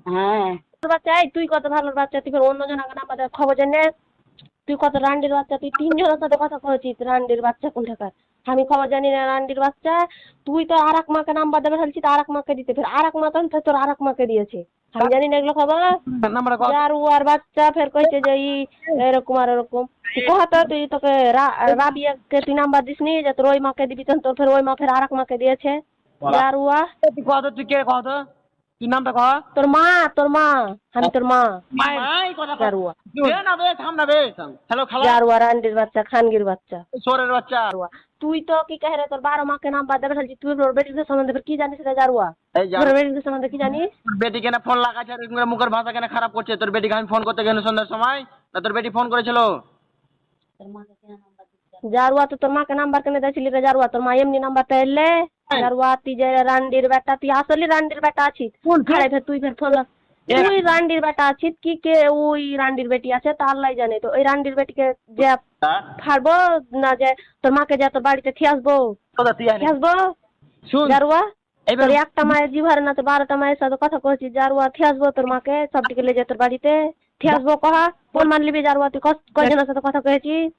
হ্যাঁ বাচ্চা এই তুই কত ভালো বাচ্চা, তুই ফের অন্য জনকে নাম্বার দে খবর জেনে। তুই কত রান্ডির বাচ্চা, তুই তিনজনের সাথে কথা কয়েছিস রান্ডির বাচ্চা কোনটাকার। আমি খবর জানি না রান্ডির বাচ্চা। তুই তো আর এক মাকে নাম্বার দেবে ফেলছিস, আর এক মাকে দিতে, ফের আর এক মা তখন ফের তোর আর এক মাকে দিয়েছে। আমি জানি না এগুলো খবর। নাম্বার কত? আর ও আর বাচ্চা ফের কইছে যে এরকম আর এরকম। তুই কহতো তুই তোকে রাবিয়াকে তুই নাম্বার দিসনি যে তোর ওই মাকে দিবি, তখন তোর ফের ওই মা ফের আর এক মাকে দিয়েছে। আর উয়া তুই কত, তুই কে কত, তুই নামটা কহ। তোর মা, তোর মা, আমি তোর মা। মাই কথা কর। জারুয়া বে না বে, থাম না বে। হ্যালো খালা। জারুয়া রান্ডির বাচ্চা, খানগির বাচ্চা। সোরের বাচ্চা। জারুয়া তুই তো কি কহে রে, তোর 12 মাকে নাম্বার দেবে ফেলছিস, তুই তোর বেটির সম্বন্ধে ফের কি জানিস রে জারুয়া? এই যা, তোর বেটির সম্বন্ধে কি জানিস? বেটি কেন ফোন লাগাচ্ছে আর এরকম মুখের ভাষা কেন খারাপ করছে? তোর বেটিকে আমি ফোন করতে গেল সন্ধ্যার সময়, না তোর বেটি ফোন করেছিল? জারুয়া তো তোর মাকে নাম্বার কেন দিয়েছিলি রে জারুয়া? তোর মা এমনি নাম্বারটা এলে জারুয়া, তুই যে রান্ডির বেটা, তুই আসলে রান্ডির বেটা আছিস। খাড়াই ফের তুই ফের ফোন তুই রান্ডির বেটা আছিস কি কে ওই রান্ডির বেটি আছে তা আল্লাহ জানে। তো ওই রান্ডির বেটিকে যে ফাড়বো না, যে তোর মাকে যে তোর বাড়িতে খেয়ে আসবো, কথা তুই খেয়ে আসবো শুন জারুয়া। এবার তোর একটা মায়ের জিভারে না তো 12টা মায়ের সাথে কথা কইছিস জারুয়া। খেয়ে আসবো তোর মাকে সবটিকে লেগে তোর বাড়িতে খেয়ে আসবো কহা। কোন মান লিবি জারুয়া? তুই কয়জনের সাথে কথা কয়েছিস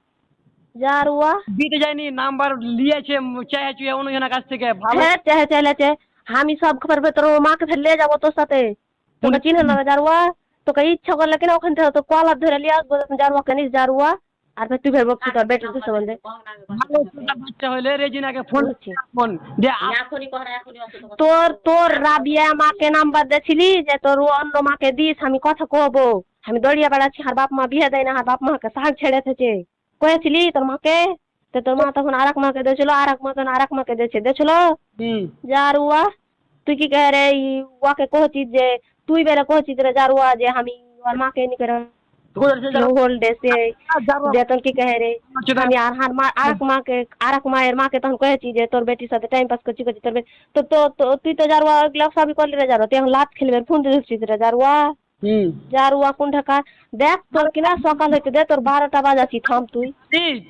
জারুয়া? দিতে যায়নি, নাম্বার লিয়েছে চাইছে অন্যজনের কাছ থেকে। ভালো হ্যাঁ চেহে চেলেছে। আমি সব খবর পেয়ে তোর মাকে ফের নিয়ে যাবো তোর সাথে। তোকে চিনে না জারুয়া। তোকে ইচ্ছা করলে কিনা ওখান থেকে তো কলার ধরে নিয়ে আসবো জারুয়াকে নিস জারুয়া। আর ফের তুই ফের বকছি তোর বেটির সম্বন্ধে। ভালো বাচ্চা হইলে রেজিনাকে ফোন বলছি। ফোন দে। তোর তোর রাবিয়া মাকে নাম্বার দিয়েছিলি যে তোর অন্য মাকে দিস, আমি কথা কহবো। আমি দড়িয়া বেড়াচ্ছি, আর বাপ মা বিয়ে দেয় না, আর বাপ মাকে শাক ছেড়ে থেছে কয়েছিলি তোর মাকে। তো তোর মা তখন আর এক মাকে দিয়েছিল, আর এক মা তখন আর এক মাকে দিয়েছিল জারুয়া। তুই কি কহে রে ওয়াকে কহছিস যে তুই বেড়ে কহছিস রে জারুয়া যে আমি ওর মাকে নি করে হোল্ড সে বেতন কি কহে রে। আমি আর হার মা আর এক মাকে, আর এক মায়ের মাকে তখন কহেছি যে তোর বেটির সাথে টাইম পাস করছি করছি তোর তো তো তুই তো জারুয়া ওগুলো সবই করলি রে জারুয়া। তুই এখন লাত খেলবে ফোন দিয়ে ধরছিস রে জারুয়া। জারুয়া কোন ঢাকা দেখ তোর কিনা সকাল হইতে দে তোর 12টা বাজাচ্ছি থাম তুই।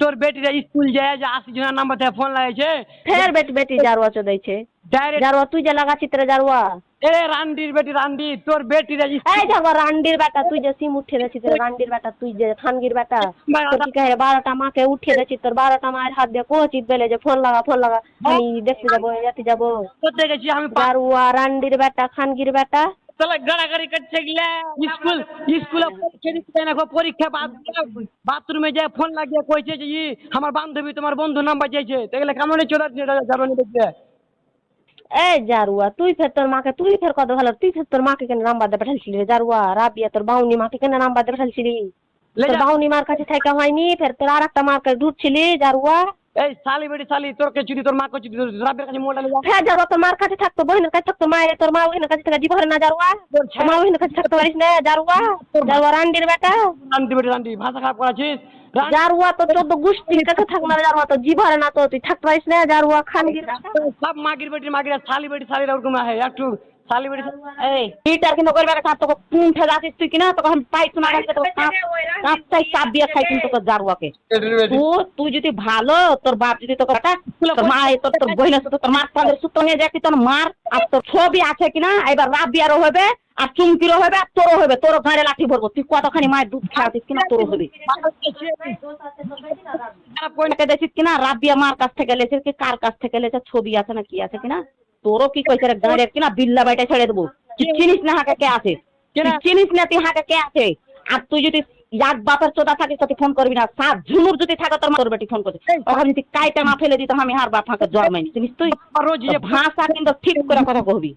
তোর বেটিরা স্কুল যায় যে 80 জনের নাম্বার থেকে ফোন লাগাইছে ফের বেটি বেটি জারুয়া চোদাইছে ডাইরেক্ট। জারুয়া তুই যে লাগাচ্ছিস রে জারুয়া। এ রান্ডির বেটি রান্ডি, তোর বেটিরা এই দেখো রান্ডির বেটা তুই যে সিম উঠিয়ে দিয়েছিস রান্ডির বেটা, তুই যে খানগির বেটা। তোর কি কহে 12টা মাকে উঠিয়ে দিয়েছিস, তোর 12টা মায়ের হাত দিয়ে কোচিত বেলে যে ফোন লাগা ফোন লাগা, আমি দেখতে যাবো যেতে যাবো। করতে গেছি আমি জারুয়া রান্ডির বেটা খানগির বেটা। তাহলে গাড়াগাড়ি করছে গেলে স্কুল স্কুলে পরীক্ষা দিতে না, পরীক্ষা বাথরুমে যায় ফোন লাগিয়ে কইছে যে আমার বান্ধবী তোমার বন্ধু নাম্বার চাইছে, তাহলে কেমন চোরা যাবে না দেখতে। এই জারুয়া তুই ফের তোর মাকে, তুই ফের কত ভালো, তুই ফের তোর মাকে কেন নাম্বার দিয়ে পাঠাইছিলি রে জারুয়া? রাবিয়া তোর বাউনি মাকে কেন নাম্বার দিয়ে পাঠাইছিলি? তোর বাউনি মার কাছে থাকা হয়নি, ফের তোর আর একটা মার কাছে ঢুকছিলি জারুয়া। এই শালি বেটি শালি, তোর কে চুরি তোর মা কে চুরি, রাবের কাছে মোটা নিয়ে হ্যাঁ জারুয়া তোর মার কাছে থাকতো, বোনের কাছে থাকতো, মায়ের তোর মা ওখানে কাছে থাকা জীবনে না জারুয়া। তোর মা ওখানে কাছে থাকতে পারিস না জারুয়া। জারুয়া রান্ডির বেটা। রান্ডি বেটি রান্ডি ভাষা খারাপ করাছিস। জারুয়া তো 14 গোষ্ঠীর কাছে থাক না জারুয়া, তো জীবনে না তো তুই থাকতে পারিস না জারুয়া খানগির। সব মাগির বেটি মাগিরা শালি বেটি শালিরা ওরকম হয় একটু শালি বেটি। এই ইটার কিন্তু করবে না তোকে কোন ফেলা আছিস তুই কিনা তোকে আমি পাইছ না কাছে তোকে কাঁচাই চাপ দিয়ে খাই কিন্তু তোকে জারুয়াকে। তুই যদি ভালো, তোর বাপ যদি তোকে তোর মা তোর তোর বহিনের সাথে তোর মার তাদের সূত্র নিয়ে দেখি তোর মার আর তোর ছবি আছে কিনা, এবার রাবিয়ারও হবে আর চুমকিরও হবে আর তোরও হবে, তোরও ঘরে লাঠি ভরবো। তুই কতখানি মায়ের দুধ খাওয়াতিস কিনা তোরও হবে। দেখছিস কিনা রাবিয়া মার কাছ থেকে লেছে কি কার কাছ থেকে লেছে, ছবি আছে না কি আছে কিনা, তোরও কি কইছে রে গাড়ির কিনা বিল্লা বাইটা ছেড়ে দেবো। চিনিস না হাকে কে আছে, চিনিস না তুই হাকে কে আছে। আর তুই যদি এক বাপের চোদা থাকিস তুই ফোন করবি না, সাত ঝুনুর যদি থাকে তোর বেটি ফোন করছে ওখানে যদি কাইটা না ফেলে দিত আমি আর বাপ হাঁকে জন্মাইনি। চিনিস তুই ভাষা কিন্তু ঠিক করে কথা কহবি।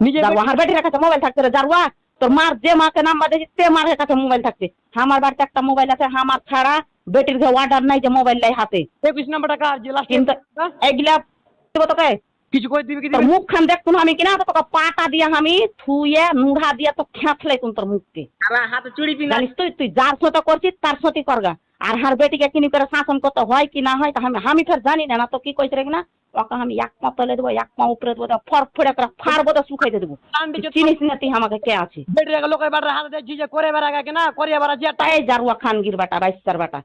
নিজে আমার বেটির কাছে মোবাইল থাকতে রে জারুয়া, তোর মার যে মাকে নাম্বার দিয়েছিস তে মার কাছে মোবাইল থাকছে। আমার বাড়িতে একটা মোবাইল আছে, আমার ছাড়া বেটির অর্ডার নাই যে মোবাইল লাই হাতে। 21 নাম্বারটা কার যে লাস্ট কিন্তু এগুলা তোকে কিছু করে দিবি কি তোর দিবি? মুখ খান দেখ কোন আমি কিনা তোকে পাটা দিয়া আমি থুয়ে নুড়া দিয়া তো খেঁচলাই তোর মুখকে। হাতে চুড়ি পিনা জানিস তুই যার সাথে করছিস তার সাথে করগা। আর হার বেটিকে কিনি করে শাসন করতে হয় কি না হয় আমি ফের জানি না। তো কি কইছে রে কিনা ওকে আমি এক পা তলে দেবো, এক পা উপরে দেবো, ফড়ফড়ে করে ফাড়বো তো শুকাইতে দেবো। চিনিস না তুই আমাকে কে আছে? বেটি লোকের বাড়ির হাতে ঝিঝে করে বেড়া কেনা করে বেড়া যে তাই জারুয়া খানগির বাটা বাইসার বাটা।